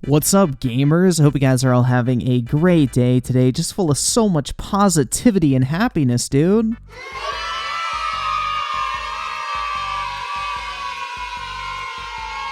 What's up, gamers? Hope you guys are all having a great day today, just full of so much positivity and happiness, dude.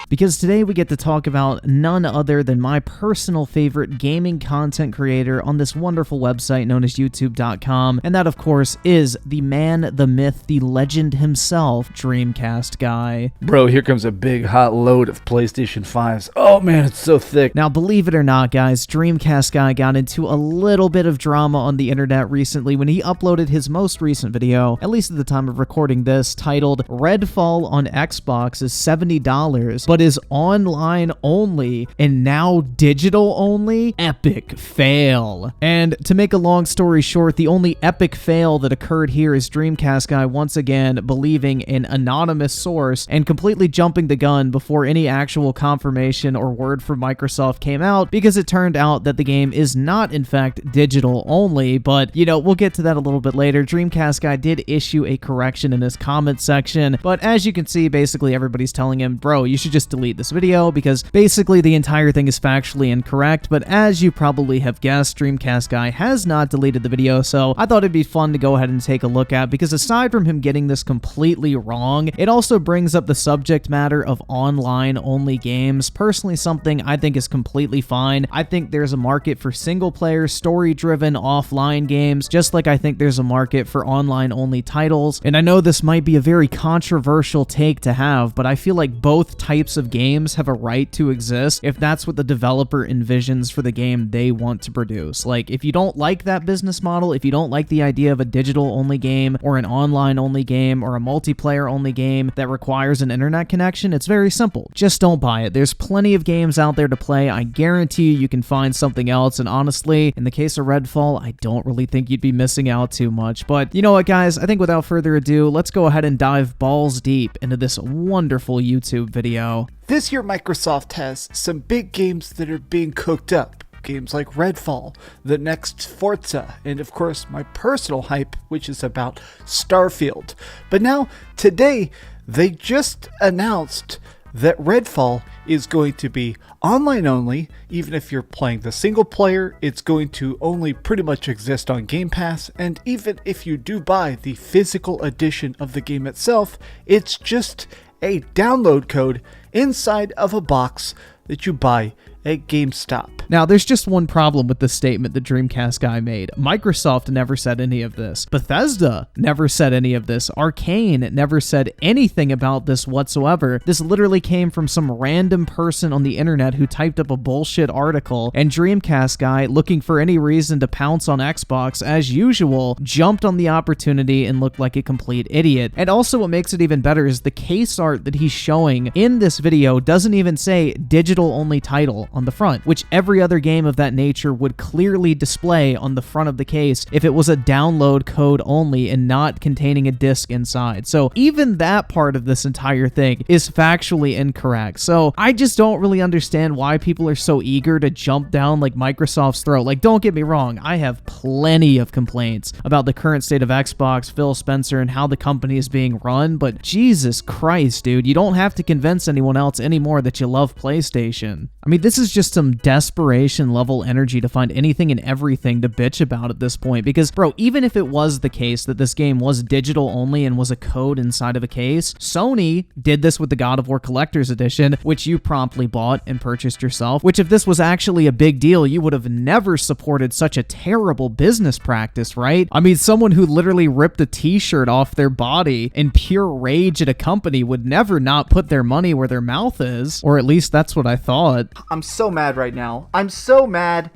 Because today we get to talk about none other than my personal favorite gaming content creator on this wonderful website known as youtube.com, and that of course is the man, the myth, the legend himself, DreamcastGuy. Bro, here comes a big hot load of PlayStation 5s. Oh man, it's so thick. Now believe it or not, guys, DreamcastGuy got into a little bit of drama on the internet recently when he uploaded his most recent video, at least at the time of recording this, titled Redfall on Xbox is $70, but is online only and now digital only. Epic fail. And to make a long story short, the only epic fail that occurred here is DreamcastGuy once again believing an anonymous source and completely jumping the gun before any actual confirmation or word from Microsoft came out, because it turned out that the game is not in fact digital only. But you know, we'll get to that a little bit later. DreamcastGuy did issue a correction in his comment section, but as you can see, basically everybody's telling him, bro, you should just delete this video because basically the entire thing is factually incorrect. But as you probably have guessed, DreamcastGuy has not deleted the video, so I thought it'd be fun to go ahead and take a look at, because aside from him getting this completely wrong, it also brings up the subject matter of online only games. Personally, something I think is completely fine. I think there's a market for single player, story driven offline games, just like I think there's a market for online only titles. And I know this might be a very controversial take to have, but I feel like both types of games have a right to exist if that's what the developer envisions for the game they want to produce. Like, if you don't like that business model, if you don't like the idea of a digital only game or an online only game or a multiplayer only game that requires an internet connection, it's very simple. Just don't buy it. There's plenty of games out there to play. I guarantee you can find something else, and honestly, in the case of Redfall, I don't really think you'd be missing out too much. But you know what, guys? I think without further ado, let's go ahead and dive balls deep into this wonderful YouTube video. This year, Microsoft has some big games that are being cooked up. Games like Redfall, the next Forza, and of course my personal hype, which is about Starfield. But now, today, they just announced that Redfall is going to be online only. Even if you're playing the single player, it's going to only pretty much exist on Game Pass, and even if you do buy the physical edition of the game itself, it's just a download code inside of a box that you buy at GameStop. Now, there's just one problem with this statement that DreamcastGuy made. Microsoft never said any of this. Bethesda never said any of this. Arkane never said anything about this whatsoever. This literally came from some random person on the internet who typed up a bullshit article, and DreamcastGuy, looking for any reason to pounce on Xbox, as usual, jumped on the opportunity and looked like a complete idiot. And also what makes it even better is the case art that he's showing in this video doesn't even say digital only title on the front, which every other game of that nature would clearly display on the front of the case if it was a download code only and not containing a disc inside. So even that part of this entire thing is factually incorrect. So I just don't really understand why people are so eager to jump down like Microsoft's throat. Like, don't get me wrong, I have plenty of complaints about the current state of Xbox, Phil Spencer, and how the company is being run, but Jesus Christ, dude, you don't have to convince anyone else anymore that you love PlayStation. I mean, this is just some desperation level energy to find anything and everything to bitch about at this point, because bro, even if it was the case that this game was digital only and was a code inside of a case, Sony did this with the God of War Collector's Edition, which you promptly bought and purchased yourself, which if this was actually a big deal, you would have never supported such a terrible business practice, right? I mean, someone who literally ripped a t-shirt off their body in pure rage at a company would never not put their money where their mouth is, or at least that's what I thought. I'm so mad right now. I'm so mad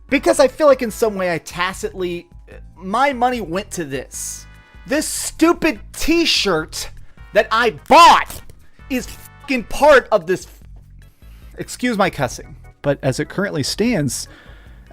because I feel like in some way my money went to this. This stupid t-shirt that I bought is fucking part of this. Excuse my cussing. But as it currently stands,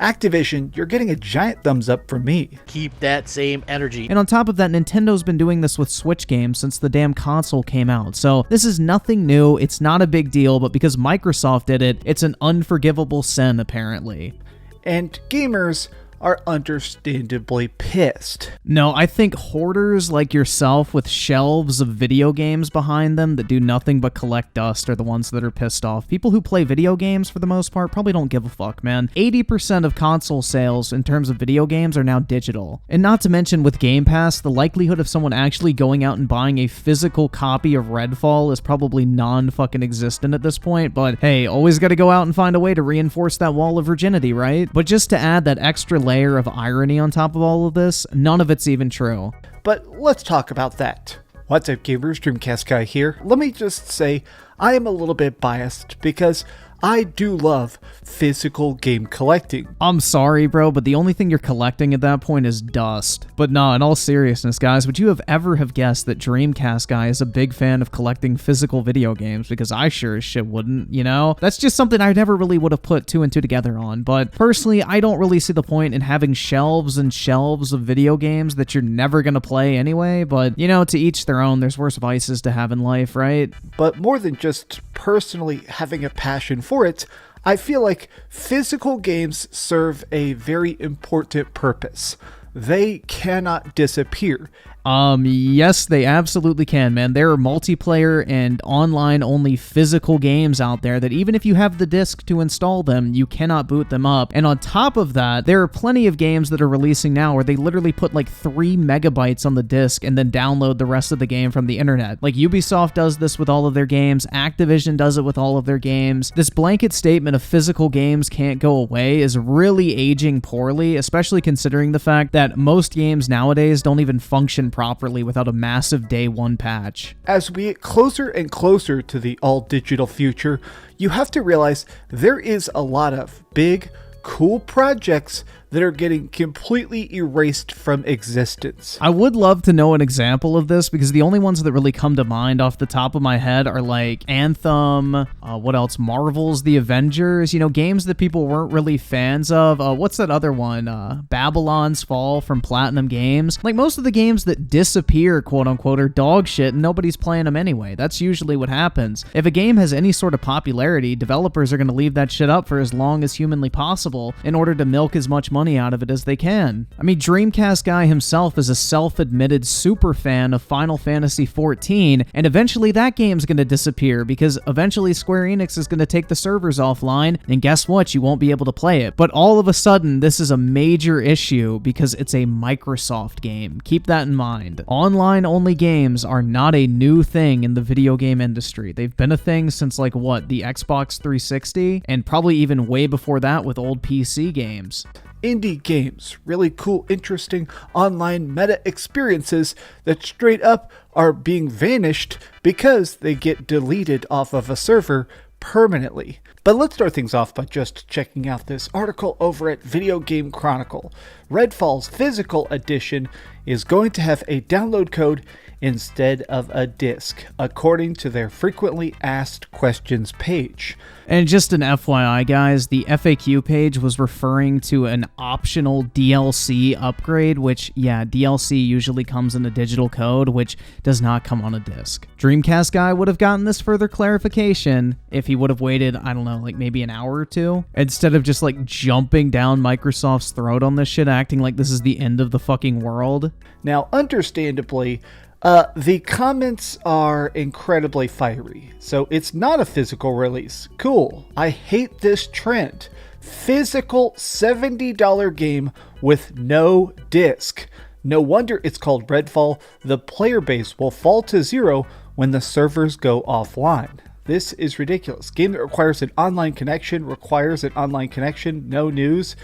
Activision, you're getting a giant thumbs up from me. Keep that same energy. And on top of that, Nintendo's been doing this with Switch games since the damn console came out. So this is nothing new. It's not a big deal, but because Microsoft did it, it's an unforgivable sin, apparently. And gamers, are understandably pissed. No, I think hoarders like yourself with shelves of video games behind them that do nothing but collect dust are the ones that are pissed off. People who play video games, for the most part, probably don't give a fuck, man. 80% of console sales in terms of video games are now digital. And not to mention with Game Pass, the likelihood of someone actually going out and buying a physical copy of Redfall is probably non-fucking existent at this point, but hey, always gotta go out and find a way to reinforce that wall of virginity, right? But just to add that extra layer of irony on top of all of this, none of it's even true. But let's talk about that. What's up, gamers? DreamcastGuy here. Let me just say, I am a little bit biased because I do love physical game collecting. I'm sorry, bro, but the only thing you're collecting at that point is dust. But nah, in all seriousness, guys, would you have ever have guessed that DreamcastGuy is a big fan of collecting physical video games? Because I sure as shit wouldn't, you know? That's just something I never really would have put two and two together on. But personally, I don't really see the point in having shelves and shelves of video games that you're never gonna play anyway. But, you know, to each their own, there's worse vices to have in life, right? But more than just personally having a passion for it, I feel like physical games serve a very important purpose. They cannot disappear. Yes, they absolutely can, man. There are multiplayer and online-only physical games out there that even if you have the disc to install them, you cannot boot them up. And on top of that, there are plenty of games that are releasing now where they literally put like 3 megabytes on the disc and then download the rest of the game from the internet. Like Ubisoft does this with all of their games, Activision does it with all of their games. This blanket statement of physical games can't go away is really aging poorly, especially considering the fact that most games nowadays don't even function properly without a massive day one patch. As we get closer and closer to the all-digital future, you have to realize there is a lot of big, cool projects that are getting completely erased from existence. I would love to know an example of this because the only ones that really come to mind off the top of my head are like Anthem, what else? Marvel's The Avengers, you know, games that people weren't really fans of. What's that other one? Babylon's Fall from Platinum Games. Like most of the games that disappear, quote unquote, are dog shit and nobody's playing them anyway. That's usually what happens. If a game has any sort of popularity, developers are going to leave that shit up for as long as humanly possible in order to milk as much money out of it as they can. I mean, DreamcastGuy himself is a self-admitted super fan of Final Fantasy XIV, and eventually that game's gonna disappear because eventually Square Enix is gonna take the servers offline, and guess what? You won't be able to play it. But all of a sudden, this is a major issue because it's a Microsoft game. Keep that in mind. Online-only games are not a new thing in the video game industry. They've been a thing since, like, what, the Xbox 360? And probably even way before that with old PC games. Indie games, really cool, interesting online meta experiences that straight up are being vanished because they get deleted off of a server permanently. But let's start things off by just checking out this article over at Video Game Chronicle. Redfall's physical edition is going to have a download code instead of a disc, according to their frequently asked questions page. And just an FYI, guys, the FAQ page was referring to an optional DLC upgrade, which, yeah, DLC usually comes in a digital code, which does not come on a disc. DreamcastGuy would have gotten this further clarification if he would have waited, I don't know, like maybe an hour or two, instead of just like jumping down Microsoft's throat on this shit, acting like this is the end of the fucking world. Now, understandably, the comments are incredibly fiery, so it's not a physical release. Cool. I hate this trend. Physical $70 game with no disc. No wonder it's called Redfall. The player base will fall to zero when the servers go offline. This is ridiculous. Game that requires an online connection requires an online connection. No news.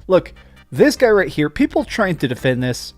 Look, this guy right here, people trying to defend this,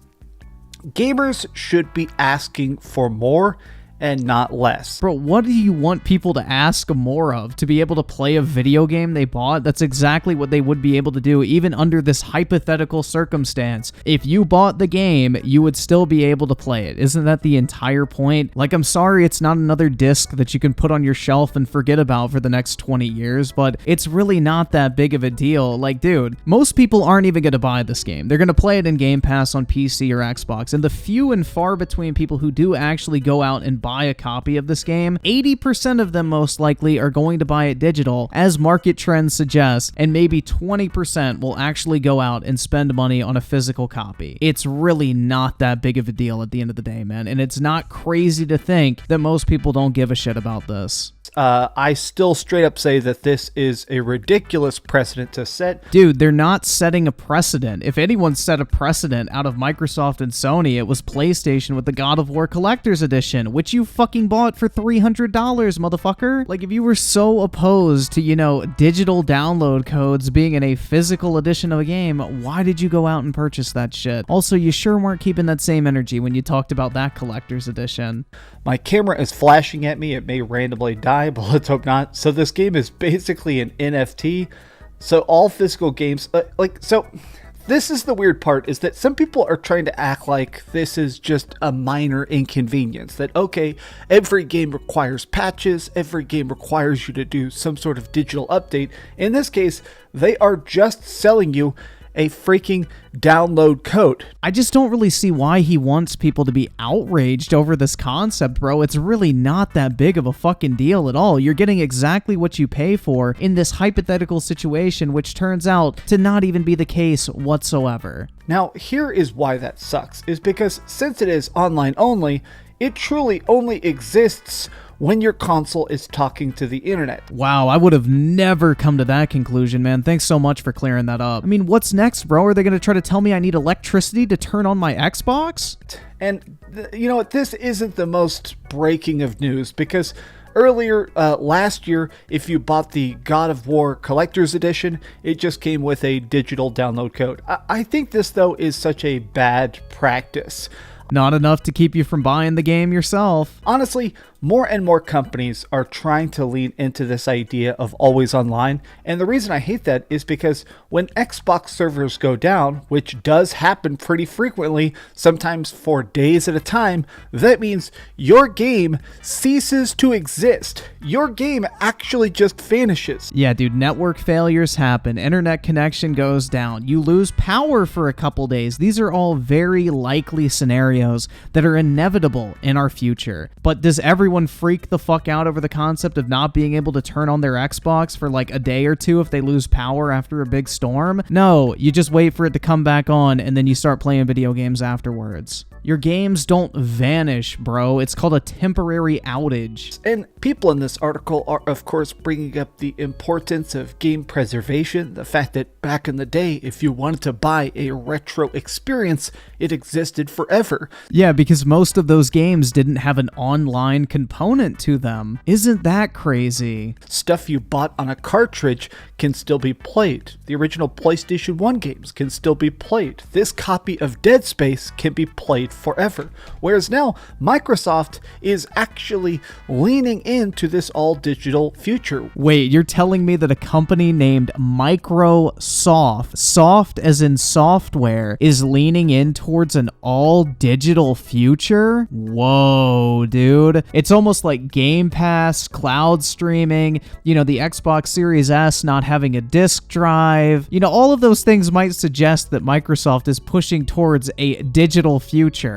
gamers should be asking for more and not less. Bro, what do you want people to ask more of? To be able to play a video game they bought? That's exactly what they would be able to do, even under this hypothetical circumstance. If you bought the game, you would still be able to play it. Isn't that the entire point? Like, I'm sorry it's not another disc that you can put on your shelf and forget about for the next 20 years, but it's really not that big of a deal. Like, dude, most people aren't even going to buy this game. They're going to play it in Game Pass on PC or Xbox, and the few and far between people who do actually go out and buy a copy of this game, 80% of them most likely are going to buy it digital, as market trends suggest, and maybe 20% will actually go out and spend money on a physical copy. It's really not that big of a deal at the end of the day, man, and it's not crazy to think that most people don't give a shit about this. I still straight up say that this is a ridiculous precedent to set. Dude, they're not setting a precedent. If anyone set a precedent out of Microsoft and Sony, it was PlayStation with the God of War Collector's Edition, which you fucking bought for $300, motherfucker. Like, if you were so opposed to, digital download codes being in a physical edition of a game, why did you go out and purchase that shit? Also, you sure weren't keeping that same energy when you talked about that Collector's Edition. My camera is flashing at me. It may randomly die, but let's hope not. So this game is basically an NFT. So all physical games, this is the weird part, is that some people are trying to act like this is just a minor inconvenience. That, okay, every game requires patches, every game requires you to do some sort of digital update. In this case, they are just selling you a freaking download code. I just don't really see why he wants people to be outraged over this concept, bro. It's really not that big of a fucking deal at all. You're getting exactly what you pay for in this hypothetical situation, which turns out to not even be the case whatsoever. Now, here is why that sucks, is because since it is online only, it truly only exists when your console is talking to the internet. Wow, I would have never come to that conclusion, man. Thanks so much for clearing that up. I mean, what's next, bro? Are they going to try to tell me I need electricity to turn on my Xbox? And you know what? This isn't the most breaking of news, because earlier last year, if you bought the God of War Collector's Edition, it just came with a digital download code. I think this, though, is such a bad practice. Not enough to keep you from buying the game yourself. Honestly, more and more companies are trying to lean into this idea of always online, and the reason I hate that is because when Xbox servers go down, which does happen pretty frequently, sometimes for days at a time, that means your game ceases to exist. Your game actually just vanishes. Yeah, dude, network failures happen, internet connection goes down, you lose power for a couple days. These are all very likely scenarios that are inevitable in our future. But does everyone freak the fuck out over the concept of not being able to turn on their Xbox for like a day or two if they lose power after a big storm? No, you just wait for it to come back on and then you start playing video games afterwards. Your games don't vanish, bro. It's called a temporary outage. And people in this article are, of course, bringing up the importance of game preservation, the fact that back in the day, if you wanted to buy a retro experience, it existed forever. Yeah, because most of those games didn't have an online component to them. Isn't that crazy? Stuff you bought on a cartridge can still be played. The original PlayStation 1 games can still be played. This copy of Dead Space can be played forever. Whereas now, Microsoft is actually leaning into this all-digital future. Wait, you're telling me that a company named Microsoft, soft as in software, is leaning in towards an all-digital future? Whoa, dude. It's almost like Game Pass, cloud streaming, the Xbox Series S not having a disk drive. All of those things might suggest that Microsoft is pushing towards a digital future.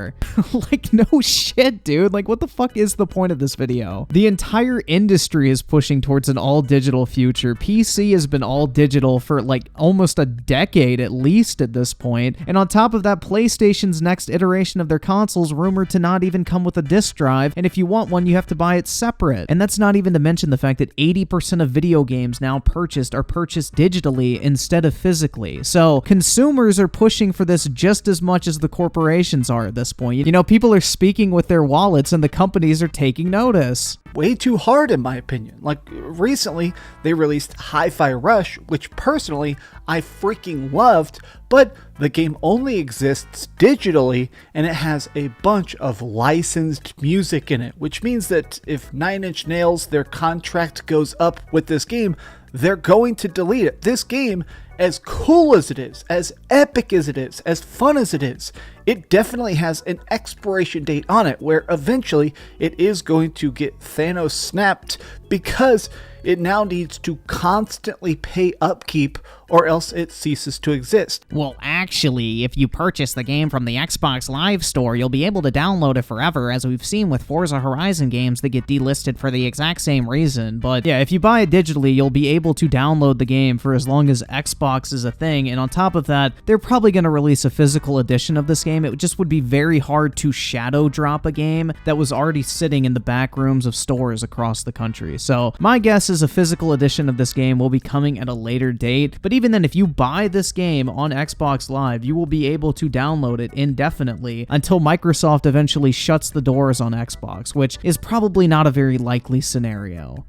Like, no shit, dude. Like, what the fuck is the point of this video? The entire industry is pushing towards an all-digital future. PC has been all-digital for, like, almost a decade at least at this point. And on top of that, PlayStation's next iteration of their consoles rumored to not even come with a disk drive, and if you want one, you have to buy it separate. And that's not even to mention the fact that 80% of video games now purchased are purchased digitally instead of physically. So, consumers are pushing for this just as much as the corporations are at this point. People are speaking with their wallets and the companies are taking notice. Way too hard, in my opinion. Like, recently, they released Hi-Fi Rush, which personally, I freaking loved, but the game only exists digitally, and it has a bunch of licensed music in it, which means that if 9 Inch Nails, their contract goes up with this game, they're going to delete it. This game, as cool as it is, as epic as it is, as fun as it is, it definitely has an expiration date on it where eventually it is going to get Thanos snapped because it now needs to constantly pay upkeep or else it ceases to exist. Well, actually, if you purchase the game from the Xbox Live Store, you'll be able to download it forever, as we've seen with Forza Horizon games that get delisted for the exact same reason. But yeah, if you buy it digitally, you'll be able to download the game for as long as Xbox is a thing, and on top of that, they're probably going to release a physical edition of this game. It just would be very hard to shadow drop a game that was already sitting in the back rooms of stores across the country. So my guess is a physical edition of this game will be coming at a later date, but even then, if you buy this game on Xbox Live, you will be able to download it indefinitely until Microsoft eventually shuts the doors on Xbox, which is probably not a very likely scenario.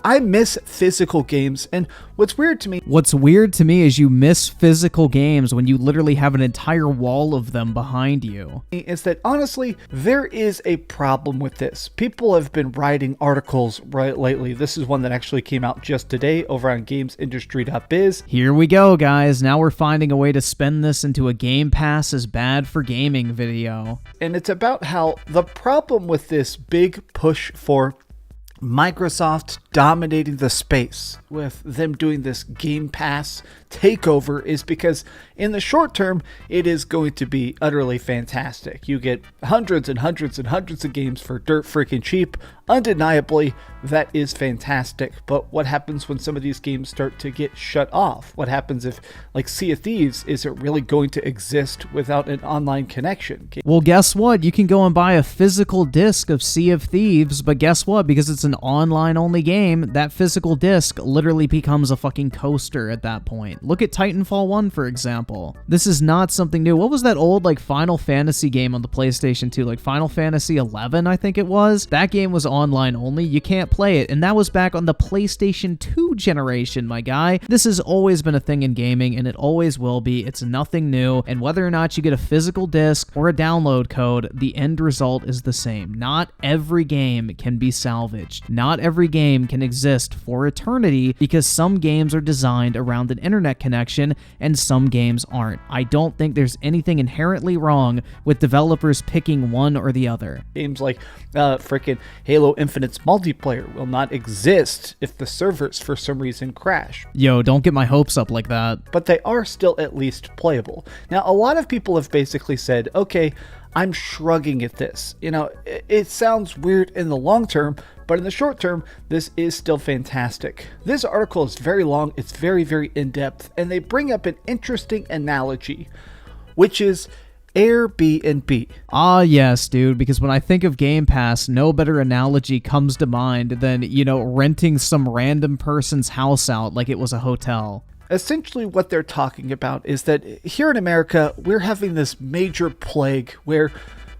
I miss physical games, and what's weird to me is you miss physical games when you literally have an entire wall of them behind you. Is that honestly, there is a problem with this. People have been writing articles right lately. This is one that actually came out just today over on gamesindustry.biz. Here we go, guys. Now we're finding a way to spin this into a Game Pass is bad for gaming video. And it's about how the problem with this big push for Microsoft dominating the space with them doing this Game Pass takeover is because in the short term, it is going to be utterly fantastic. You get hundreds and hundreds and hundreds of games for dirt freaking cheap. Undeniably, that is fantastic. But what happens when some of these games start to get shut off? What happens if, like, Sea of Thieves isn't really going to exist without an online connection? Well, guess what? You can go and buy a physical disc of Sea of Thieves, but guess what? Because it's an online-only game, that physical disc literally becomes a fucking coaster at that point. Look at Titanfall 1, for example. This is not something new. What was that old, like, Final Fantasy game on the PlayStation 2? Like, Final Fantasy 11, I think it was? That game was online only. You can't play it, and that was back on the PlayStation 2 generation, my guy. This has always been a thing in gaming, and it always will be. It's nothing new, and whether or not you get a physical disc or a download code, the end result is the same. Not every game can be salvaged. Not every game can exist for eternity because some games are designed around an internet connection and some games aren't. I don't think there's anything inherently wrong with developers picking one or the other. Games like frickin' Halo Infinite's multiplayer will not exist if the servers for some reason crash. Yo, don't get my hopes up like that. But they are still at least playable. Now, a lot of people have basically said, okay, I'm shrugging at this. You know, it sounds weird in the long term, but in the short term, this is still fantastic. This article is very long, it's very, very in-depth, and they bring up an interesting analogy, which is Airbnb. Ah, yes, dude, because when I think of Game Pass, no better analogy comes to mind than, you know, renting some random person's house out like it was a hotel. Essentially what they're talking about is that here in America, we're having this major plague where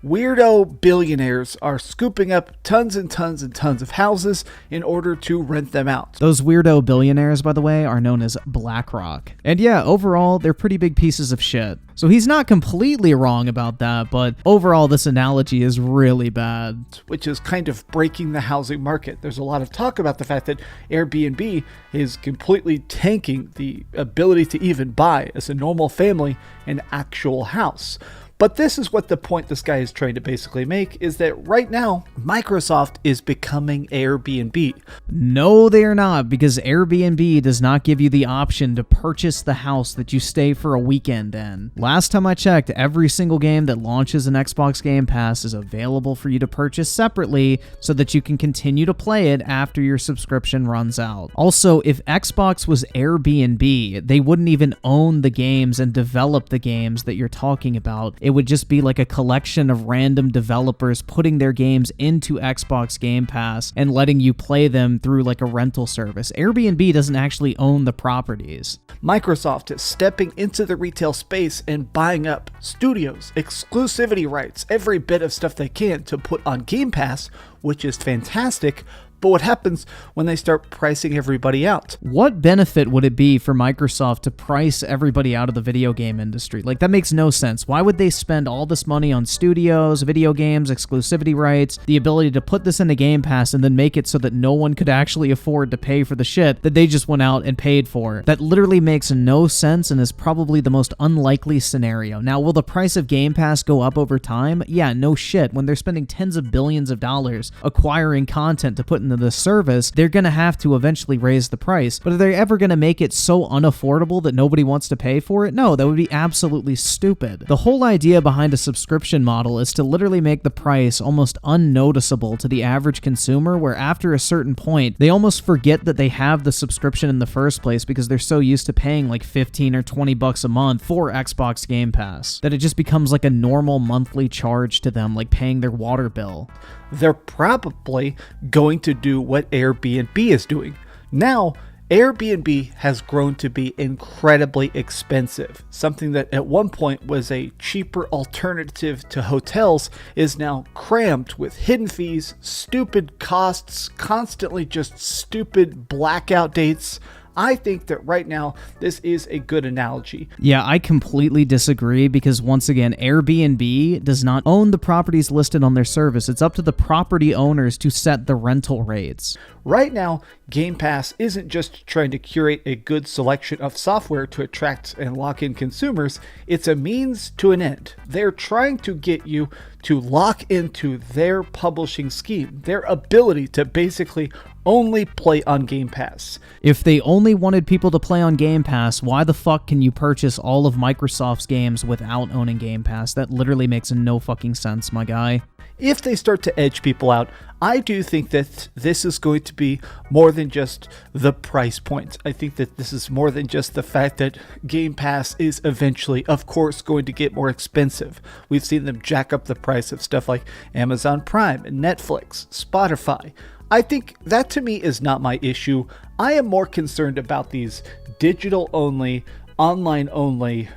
weirdo billionaires are scooping up tons and tons and tons of houses in order to rent them out. Those weirdo billionaires, by the way, are known as BlackRock. And yeah, overall, they're pretty big pieces of shit. So he's not completely wrong about that, but overall, this analogy is really bad. Which is kind of breaking the housing market. There's a lot of talk about the fact that Airbnb is completely tanking the ability to even buy, as a normal family, an actual house. But this is what the point this guy is trying to basically make, is that right now, Microsoft is becoming Airbnb. No, they are not, because Airbnb does not give you the option to purchase the house that you stay for a weekend in. Last time I checked, every single game that launches an Xbox Game Pass is available for you to purchase separately so that you can continue to play it after your subscription runs out. Also, if Xbox was Airbnb, they wouldn't even own the games and develop the games that you're talking about. It would just be like a collection of random developers putting their games into Xbox Game Pass and letting you play them through like a rental service. Airbnb doesn't actually own the properties. Microsoft is stepping into the retail space and buying up studios, exclusivity rights, every bit of stuff they can to put on Game Pass, which is fantastic. But what happens when they start pricing everybody out? What benefit would it be for Microsoft to price everybody out of the video game industry? Like, that makes no sense. Why would they spend all this money on studios, video games, exclusivity rights, the ability to put this into Game Pass and then make it so that no one could actually afford to pay for the shit that they just went out and paid for? That literally makes no sense and is probably the most unlikely scenario. Now, will the price of Game Pass go up over time? Yeah, no shit. When they're spending tens of billions of dollars acquiring content to put in into the service, they're going to have to eventually raise the price. But are they ever going to make it so unaffordable that nobody wants to pay for it? No, that would be absolutely stupid. The whole idea behind a subscription model is to literally make the price almost unnoticeable to the average consumer, where after a certain point, they almost forget that they have the subscription in the first place because they're so used to paying like 15 or 20 bucks a month for Xbox Game Pass that it just becomes like a normal monthly charge to them, like paying their water bill. They're probably going to do what Airbnb is doing. Now, Airbnb has grown to be incredibly expensive. Something that at one point was a cheaper alternative to hotels is now crammed with hidden fees, stupid costs, constantly just stupid blackout dates. I think that right now, this is a good analogy. Yeah, I completely disagree because once again, Airbnb does not own the properties listed on their service. It's up to the property owners to set the rental rates. Right now, Game Pass isn't just trying to curate a good selection of software to attract and lock in consumers, it's a means to an end. They're trying to get you to lock into their publishing scheme, their ability to basically only play on Game Pass. If they only wanted people to play on Game Pass, why the fuck can you purchase all of Microsoft's games without owning Game Pass? That literally makes no fucking sense, my guy. If they start to edge people out, I do think that this is going to be more than just the price point. I think that this is more than just the fact that Game Pass is eventually, of course, going to get more expensive. We've seen them jack up the price of stuff like Amazon Prime and Netflix, Spotify. I think that to me is not my issue. I am more concerned about these digital-only, online-only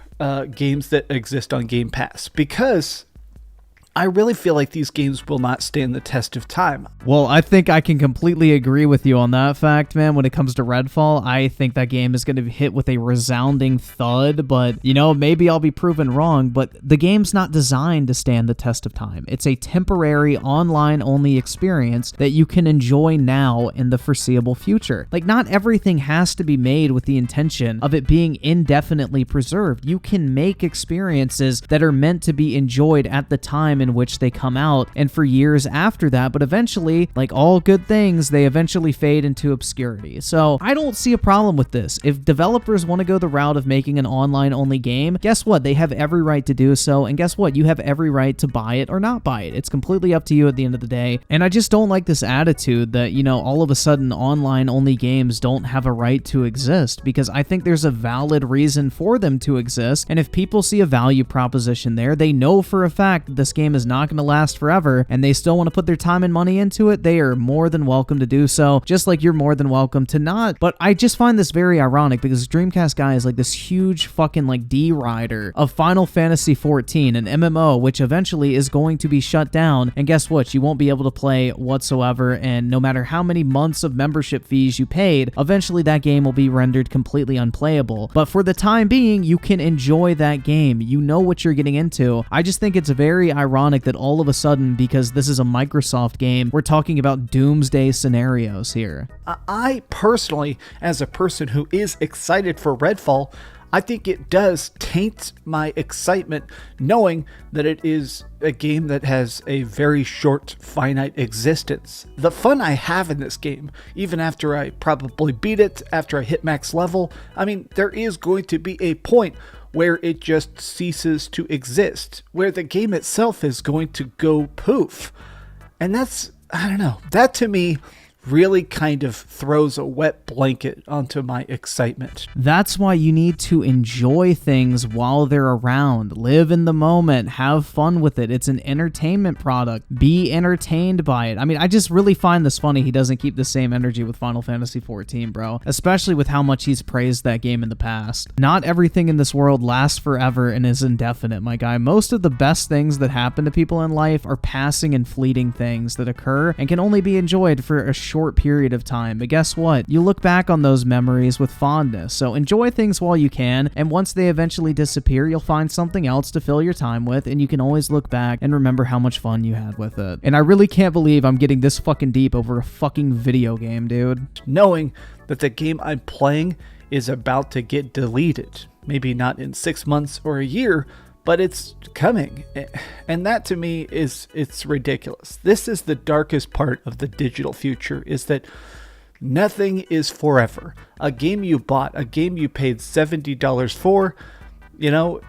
games that exist on Game Pass, because I really feel like these games will not stand the test of time. Well, I think I can completely agree with you on that fact, man. When it comes to Redfall, I think that game is going to be hit with a resounding thud, but, you know, maybe I'll be proven wrong, but the game's not designed to stand the test of time. It's a temporary, online-only experience that you can enjoy now in the foreseeable future. Like, not everything has to be made with the intention of it being indefinitely preserved. You can make experiences that are meant to be enjoyed at the time in which they come out and for years after that, but eventually, like all good things, they eventually fade into obscurity. So I don't see a problem with this. If developers want to go the route of making an online-only game, guess what? They have every right to do so, and guess what? You have every right to buy it or not buy it. It's completely up to you at the end of the day, and I just don't like this attitude that, you know, all of a sudden online-only games don't have a right to exist, because I think there's a valid reason for them to exist, and if people see a value proposition there, they know for a fact that this game is not going to last forever, and they still want to put their time and money into it, they are more than welcome to do so, just like you're more than welcome to not. But I just find this very ironic because DreamcastGuy is like this huge fucking like D-rider of Final Fantasy 14, an MMO, which eventually is going to be shut down, and guess what? You won't be able to play whatsoever, and no matter how many months of membership fees you paid, eventually that game will be rendered completely unplayable. But for the time being, you can enjoy that game. You know what you're getting into. I just think it's very ironic that all of a sudden, because this is a Microsoft game, we're talking about doomsday scenarios here. I personally, as a person who is excited for Redfall, I think it does taint my excitement knowing that it is a game that has a very short, finite existence. The fun I have in this game, even after I probably beat it, after I hit max level, I mean, there is going to be a point where it just ceases to exist, where the game itself is going to go poof. And that's, I don't know, that to me really kind of throws a wet blanket onto my excitement. That's why you need to enjoy things while they're around. Live in the moment. Have fun with it. It's an entertainment product. Be entertained by it. I mean, I just really find this funny he doesn't keep the same energy with Final Fantasy 14, bro. Especially with how much he's praised that game in the past. Not everything in this world lasts forever and is indefinite, my guy. Most of the best things that happen to people in life are passing and fleeting things that occur and can only be enjoyed for a short period of time. But guess what? You look back on those memories with fondness. So enjoy things while you can, and once they eventually disappear, you'll find something else to fill your time with, and you can always look back and remember how much fun you had with it. And I really can't believe I'm getting this fucking deep over a fucking video game, dude. Knowing that the game I'm playing is about to get deleted. Maybe not in 6 months or a year, but it's coming. And that to me it's ridiculous. This is the darkest part of the digital future, is that nothing is forever. A game you bought, a game you paid $70 for,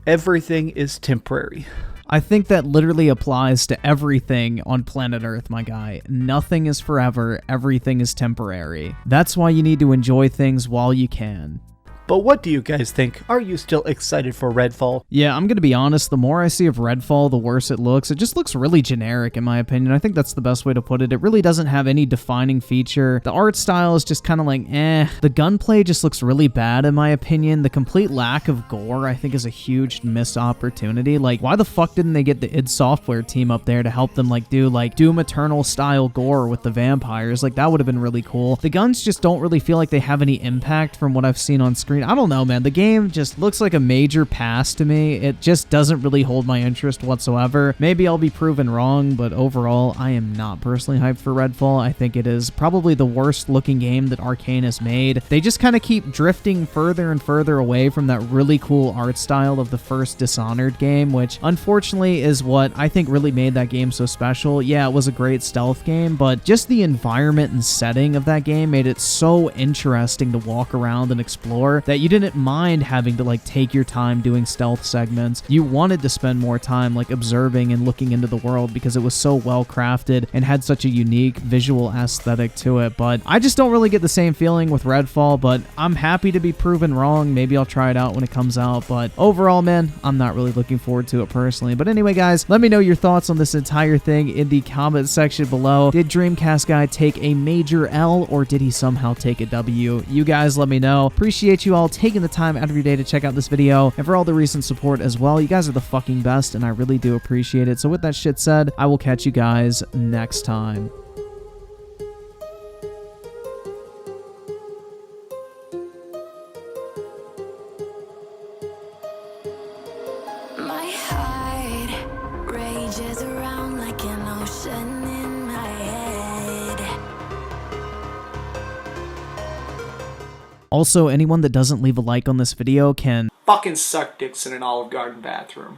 everything is temporary. I think that literally applies to everything on planet Earth, my guy. Nothing is forever, everything is temporary. That's why you need to enjoy things while you can. But what do you guys think? Are you still excited for Redfall? Yeah, I'm gonna be honest, the more I see of Redfall, the worse it looks. It just looks really generic, in my opinion. I think that's the best way to put it. It really doesn't have any defining feature. The art style is just kind of like, eh. The gunplay just looks really bad, in my opinion. The complete lack of gore, I think, is a huge missed opportunity. Like, why the fuck didn't they get the id Software team up there to help them, do, Doom Eternal style gore with the vampires? Like, that would have been really cool. The guns just don't really feel like they have any impact from what I've seen on screen. I don't know, man. The game just looks like a major pass to me. It just doesn't really hold my interest whatsoever. Maybe I'll be proven wrong, but overall, I am not personally hyped for Redfall. I think it is probably the worst looking game that Arkane has made. They just kind of keep drifting further and further away from that really cool art style of the first Dishonored game, which unfortunately is what I think really made that game so special. Yeah, it was a great stealth game, but just the environment and setting of that game made it so interesting to walk around and explore that you didn't mind having to take your time doing stealth segments. You wanted to spend more time observing and looking into the world because it was so well crafted and had such a unique visual aesthetic to it. But I just don't really get the same feeling with Redfall, but I'm happy to be proven wrong. Maybe I'll try it out when it comes out, but overall, man, I'm not really looking forward to it personally. But anyway, guys, let me know your thoughts on this entire thing in the comment section below. Did DreamcastGuy take a major L, or did he somehow take a W? You guys let me know. Appreciate you all taking the time out of your day to check out this video, and for all the recent support as well. You guys are the fucking best, and I really do appreciate it. So with that shit said, I will catch you guys next time. My heart rages around like an ocean in my head. Also, anyone that doesn't leave a like on this video can fucking suck dicks in an Olive Garden bathroom.